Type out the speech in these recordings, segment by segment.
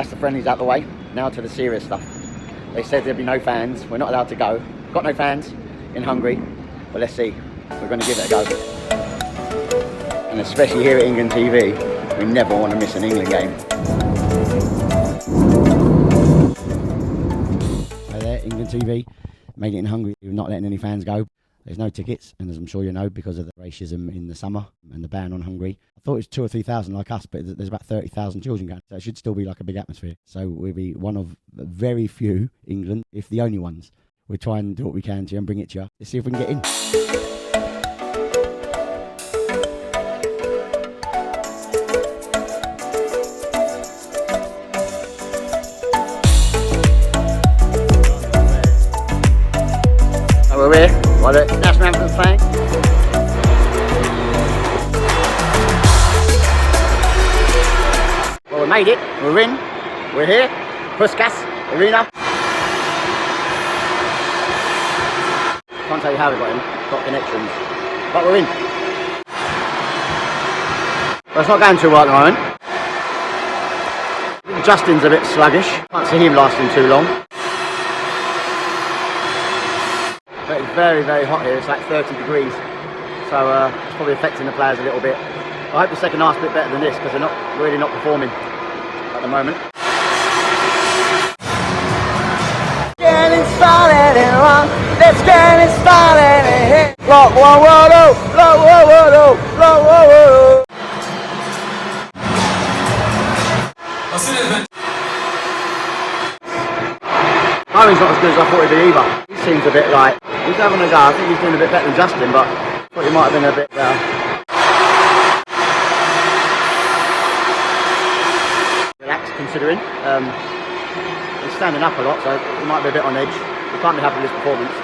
that's the friendlies out the way. Now to the serious stuff. They said there'd be no fans. We're not allowed to go. Got no fans in Hungary, but let's see. We're going to give it a go. And especially here at England TV, we never want to miss an England game. Hi there, England TV. Made it in Hungary. We're not letting any fans go. There's no tickets, and as I'm sure you know, because of the racism in the summer and the ban on Hungary. I thought it was 2,000 or 3,000 like us, but there's about 30,000 children going, so it should still be like a big atmosphere. So we'll be one of very few England, if the only ones. We'll try and do what we can to and bring it to you. Let's see if we can get in. We're here while the national anthem's playing. Well, we made it. We're in. We're here. Puskas Arena. Can't tell you how we got in. Got connections. But we're in. But it's not going too well at the moment. Justin's a bit sluggish. Can't see him lasting too long. But it's very, very hot here. It's like 30 degrees. So it's probably affecting the players a little bit. I hope the second half's a bit better than this because they're really not performing at the moment. Getting started in one. Let's get it started in here. Block one, whoa, block one, whoa, block one, whoa. Owen's not as good as I thought he'd be either. He seems a bit like, he's having a go. I think he's doing a bit better than Justin, but I thought he might have been a bit relaxed considering. He's standing up a lot, so he might be a bit on edge. We can't be happy with his performance.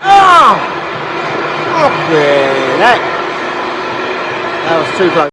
Oh! Up the net! That was too close.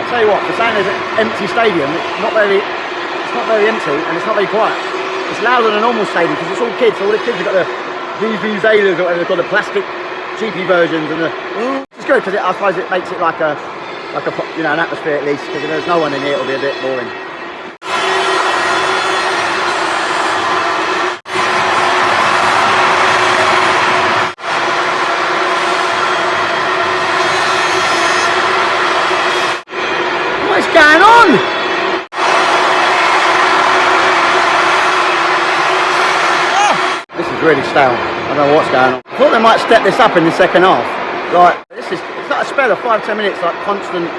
Tell you what, for saying there's an empty stadium, it's not very empty and it's not very quiet. It's louder than a normal stadium because it's all kids. So all the kids have got the VVZelas or whatever they've got, the plastic cheapy versions, and it's good because I suppose it makes it like a you know, an atmosphere at least. Because if there's no one in here, it'll be a bit boring. What's going on? This is really stale. I don't know what's going on. I thought they might step this up in the second half. Like, it's like a spell of 5-10 minutes, like constant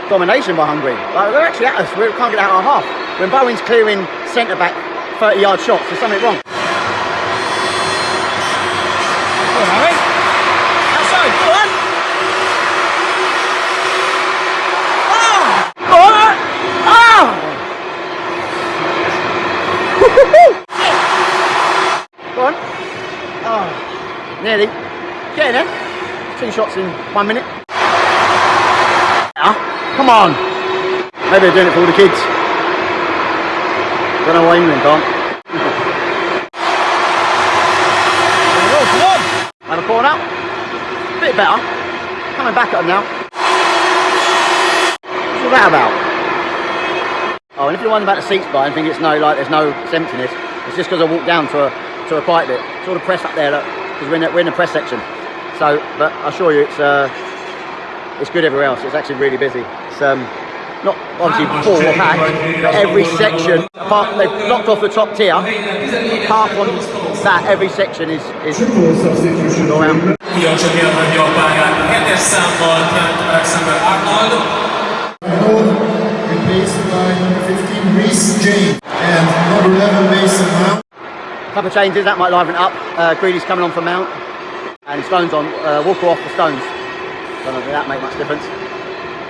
domination by Hungary. Like, they're actually at us. We can't get out our half. When Bowen's clearing centre back 30-yard shots, there's something wrong. Go on, Harry. Outside, go on. Go on. Oh, nearly. Get in there. 2 shots in 1 minute. Come on. Maybe they're doing it for all the kids. Don't know why England can't. Come on. Have a corner. Bit better. Coming back at them now. What's all that about? Oh, and if you're wondering about the seats, Brian, I think it's there's no emptiness. It's just because I walked down to a quiet bit. It's all the press up there, look, because we're in the press section. So, but I assure you, it's good everywhere else. It's actually really busy. It's not obviously full or packed, but every section, apart they've blocked off the top tier. Apart from that, every section is all around. Replaced by number 15, Reece James, and number 11, Mason Mount. A couple of changes, that might liven it up. Gready's coming on for Mount, and Stones on, Walker off for Stones. Don't know if that make much difference.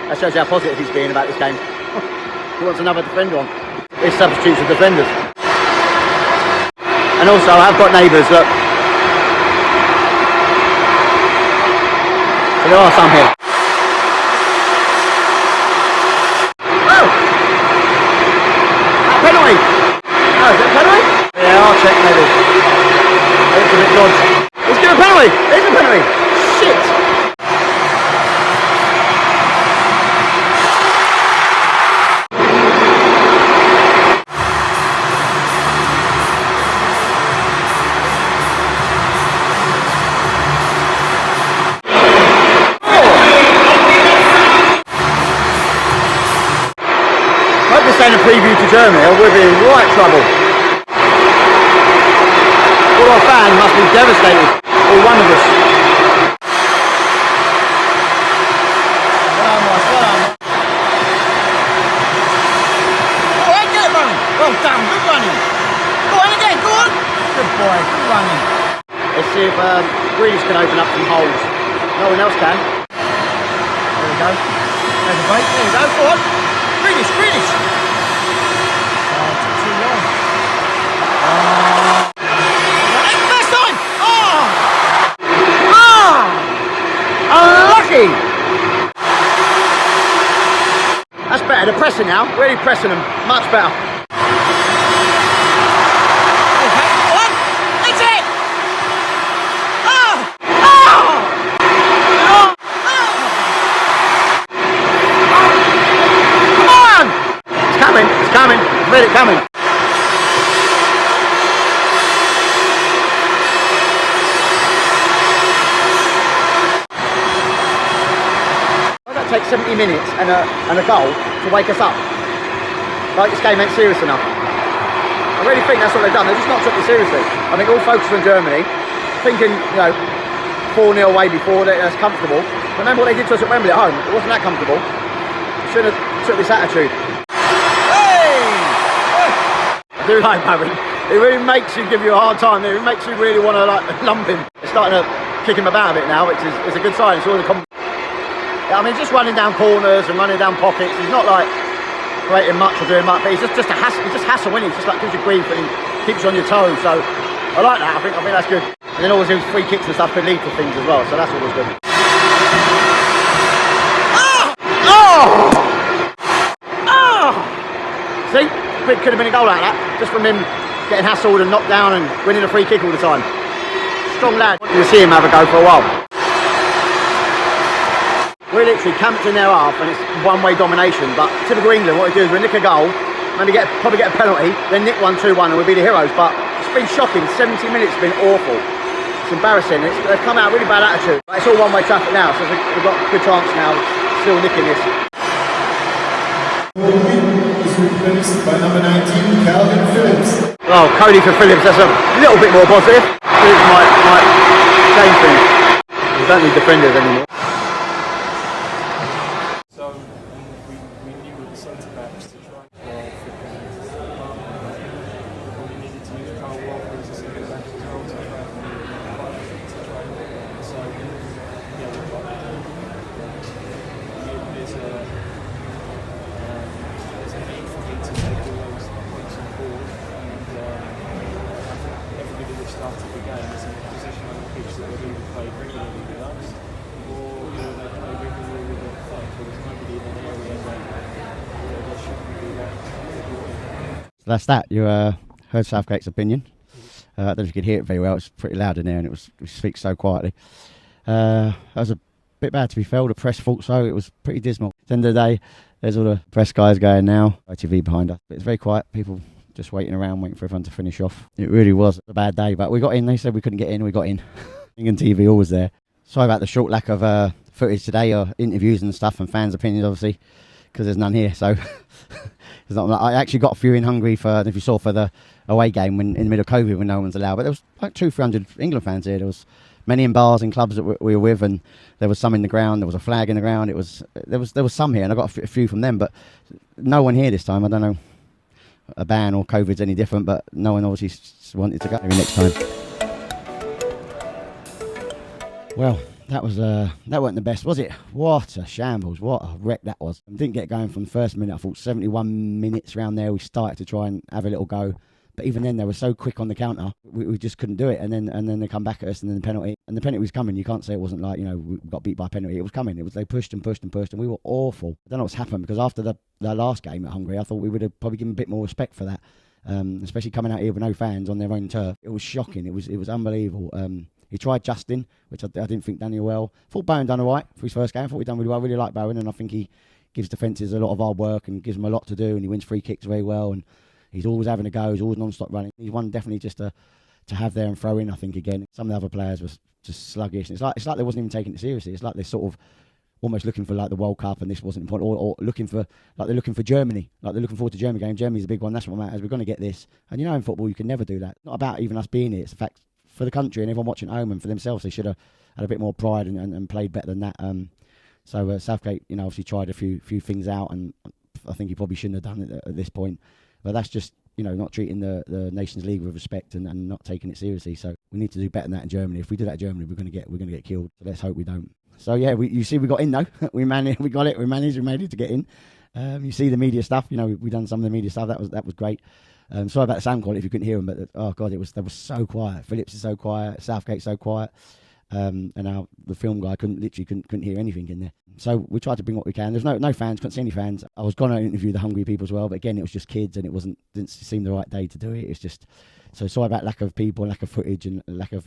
That shows you how positive he's being about this game. He wants another defender on. His substitutes are defenders. And also, I've got neighbours, look, But there are some here. Oh! That penalty! Oh, is that a penalty? Yeah, I'll check maybe. It's a bit dodgy. He's given a penalty! It's a penalty! Shit! A preview to Germany, or we'll be in right trouble. All our fans must be devastated, all one of us. Oh, hey, get it running. Well done, good running. Go on again, go on. Good boy, good running. Let's see if Grealish can open up some holes. No one else can. There we go. There's a break, there we go, go on. Grealish, Grealish. Unlucky! That's better, they're pressing now, really pressing them, much better. Okay, one, that's it! Oh! Oh! Oh! Come on! It's coming, it's coming, I feel it coming. Take 70 minutes and a goal to wake us up. Like this game ain't serious enough. I really think that's what they've done. They've just not took it seriously. I think all focus on Germany, thinking, you know, 4-0 away before, that's comfortable. Remember what they did to us at Wembley at home? It wasn't that comfortable. Shouldn't have took this attitude. Hey! I do like Barry. It really makes you give you a hard time. It makes you really want to like lump him. It's starting to kick him about a bit now, which is a good sign. It's all the I mean, just running down corners and running down pockets. He's not like creating much or doing much, but he's just a hassle. He's just hassle, isn't he? He's just like gives you grief and he keeps you on your toes. So I like that. I think that's good. And then always his free kicks and stuff could lead to things as well. So that's always good. Oh! Oh! See, could have been a goal like that, just from him getting hassled and knocked down and winning a free kick all the time. Strong lad. You'll see him have a go for a while. We're literally camped in their half and it's one-way domination, but typical England, what we do is we nick a goal, maybe probably get a penalty, then nick 1-2-1 and we'll be the heroes, but it's been shocking. 70 minutes has been awful. It's embarrassing. They've come out with really bad attitude. But it's all one-way traffic now, so we've got a good chance now of still nicking this. Is replaced by number 19, Calvin Phillips. Oh, Cody for Phillips, that's a little bit more positive. Phillips might change things. We don't need defenders anymore. So that's that. You heard Southgate's opinion. I don't know if you could hear it very well. It's pretty loud in there, and it speaks so quietly. That was a bit bad, to be fair. The press thought so. It was pretty dismal. At the end of the day, there's all the press guys going now. ITV behind us. But it's very quiet. People just waiting around, waiting for everyone to finish off. It really was a bad day, but we got in. They said we couldn't get in. We got in. England TV always there. Sorry about the short lack of footage today, or interviews and stuff, and fans' opinions, obviously, because there's none here. So it's not. I actually got a few in Hungary for, if you saw, for the away game when in the middle of COVID when no one's allowed. But there was like 200-300 England fans here. There was many in bars and clubs that we were with, and there was some in the ground. There was a flag in the ground. There was some here, and I got a few from them, but no one here this time. I don't know, a ban or COVID's any different, but no one obviously wanted to go. Maybe next time. Well, that wasn't the best, was it? What a shambles, what a wreck that was. Didn't get going from the first minute. I thought 71 minutes around there we started to try and have a little go, But even then, they were so quick on the counter, we just couldn't do it. And then they come back at us, and then the penalty. And the penalty was coming. You can't say it wasn't like, we got beat by a penalty. It was coming. They pushed and pushed and pushed, and we were awful. I don't know what's happened, because after the last game at Hungary, I thought we would have probably given a bit more respect for that. Especially coming out here with no fans on their own turf. It was shocking. It was unbelievable. He tried Justin, which I didn't think done well. I thought Bowen done all right for his first game. I thought he done really well. I really like Bowen, and I think he gives defences a lot of hard work and gives them a lot to do, and he wins free kicks very well, and he's always having a go. He's always non-stop running. He's one definitely just to have there and throw in, I think, again. Some of the other players were just sluggish. It's like they wasn't even taking it seriously. It's like they're sort of almost looking for like the World Cup, and this wasn't important, or looking for, like they're looking for Germany, like they're looking forward to Germany game. Germany's a big one. That's what matters. We're going to get this. And in football, you can never do that. It's not about even us being here. It's a fact for the country and everyone watching at home, and for themselves, they should have had a bit more pride and played better than that. So Southgate, obviously tried a few things out, and I think he probably shouldn't have done it at this point. But that's just, not treating the Nations League with respect and not taking it seriously. So we need to do better than that in Germany. If we do that in Germany, we're going to get killed. So let's hope we don't. So yeah, you see, we got in though. we got it. We made it to get in. You see the media stuff. We done some of the media stuff. That was great. Sorry about the sound quality if you couldn't hear them, but oh god, they was so quiet. Phillips is so quiet. Southgate's so quiet. And now the film guy couldn't hear anything in there. So we tried to bring what we can. There's no fans, couldn't see any fans. I was going to interview the Hungary people as well, but again, it was just kids, and didn't seem the right day to do it. It's just, so sorry about lack of people, lack of footage, and lack of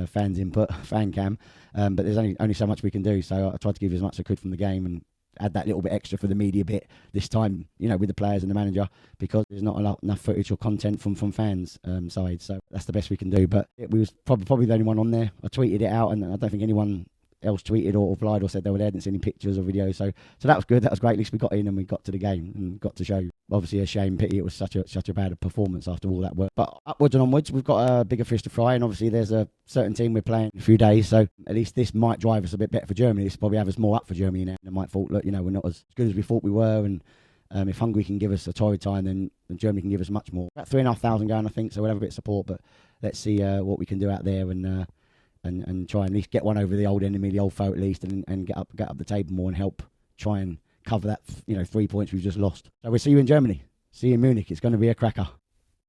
fans input, fan cam. But there's only so much we can do. So I tried to give you as much as I could from the game, and add that little bit extra for the media bit this time, with the players and the manager, because there's not enough footage or content from fans' side. So that's the best we can do. But we was probably the only one on there. I tweeted it out, and I don't think anyone else tweeted or replied or said they were there. Didn't see any pictures or videos. So that was good. That was great. At least we got in and we got to the game and got to show. Obviously a shame, pity it was such a bad performance after all that work. But upwards and onwards, we've got a bigger fish to fry, and obviously there's a certain team we're playing in a few days. So at least this might drive us a bit better for Germany. This probably have us more up for Germany now. They might thought, look, we're not as good as we thought we were, and if Hungary can give us a torrid time, then Germany can give us much more. About 3,500 going, I think. So we'll have a bit of support, but let's see what we can do out there, and try and at least get one over the old enemy, the old foe at least, and get up the table more and help try and cover that 3 points we've just lost. So we'll see you in Germany. See you in Munich. It's going to be a cracker.